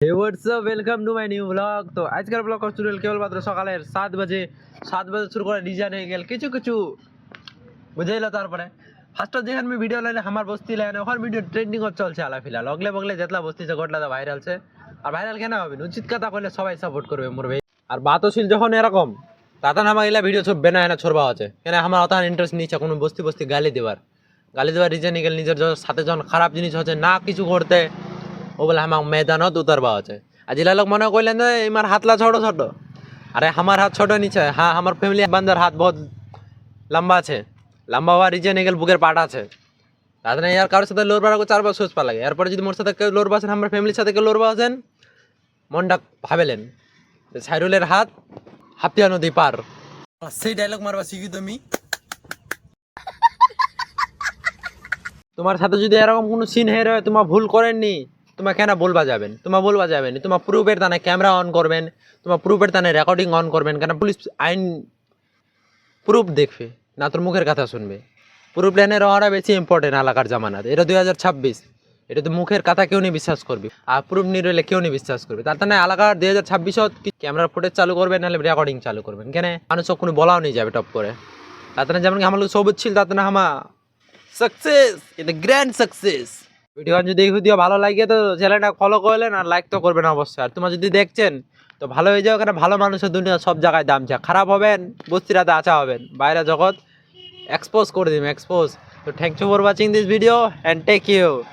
Hey what's up welcome to my new vlog. তো আজকের blog শুরু হল কেবলমাত্র সকালের 7 বাজে শুরু করে ডিজাইন হয়ে গেল কিছু কিছু বুঝাইলো। তারপরে ফার্স্ট যেখানে আমি ভিডিও লাইনে আমার বস্তি লাইনে ওখানে ভিডিও ট্রেন্ডিং চলছে আলা ফিলহাল অগলে বগলে যেতলা বস্তি সে ঘটলা ভাইরাল ছে। আর ভাইরাল কেন হবে উচিত কথা কইলে সবাই সাপোর্ট করবে মোর ভাই। আর বাতশীল যখন এরকম তাতা নামা এলা ভিডিও ছববে না এনা ছড়বা আছে কেন আমার অত ইন্টারেস্ট নিচ্ছে কোনো বস্তি বস্তি গালি দেওয়ার রিজন গেল নিজের সাথে যখন খারাপ জিনিস হচ্ছে না কিছু করতে ও বলে আমার मैदानत उतरवा আছে। আর जिला लोग मना কইলেন যে ইমার হাতলা ছোট ছোট, আরে আমার হাত ছোট নিচে হ্যাঁ আমার ফ্যামিলি বান্দার হাত বহুত লম্বা আছে, লম্বা হওয়ার রিজন এগেল বুকের পাট আছে। তাদের ইয়ার কারোর সাথে লোর বাড়া 4 বার সোচ পা লাগে এরপরে যদি মোর সাথে কেউ লোর বাসেন আমার ফ্যামিলির সাথে কেউ লোর বাসেন মনটা ভাবেলেন সাইরুলের হাত হাতিয়া নদী পার। সেই ডায়লগ মারবা শিখি তুমি। তোমার সাথে যদি এরকম কোনো সিন হয়ে রয়ে তোমার ভুল করেননি তোমার কেন বলবা যাবেন, তোমার বলবা যাবেন তোমার প্রুফের তানে ক্যামেরা অন করবেন, তোমার প্রুফের তানে রেকর্ডিং অন করবেন কেন পুলিশ আইন প্রুফ দেখবে না তোর মুখের কথা শুনবে। প্রুফ লাইনে রওয়াটা বেশি ইম্পর্টেন্ট এলাকার জামানাত। এটা 2026, এটা তো মুখের কথা কেউ নেই বিশ্বাস করবে আর প্রুফ নিয়ে রইলে কেউ নেই বিশ্বাস করবে। তার তানে এলাকার 2026 ক্যামেরা ফুটেজ চালু করবেন নাহলে রেকর্ডিং চালু করবেন কেন মানুষ কোনো বলাও নেই যাবে টপ করে। তার তানে যেমন আমার লোক সবুজ ছিল তার তানে আমার success in grand success. Video যদি ভিডিও ভালো লাগে তো চ্যানেলটা ফলো করলেন আর লাইক তো করবেন অবশ্যই। আর তোমরা যদি দেখছেন তো ভালো হয়ে যাও কারণ ভালো মানুষের দুনিয়া সব জায়গায় দাম চা খারাপ হবেন বস্তিরাতে আচা হবেন বাইরে জগৎ এক্সপোজ করে দিবেন এক্সপোজ। তো thank you for watching this video and take you.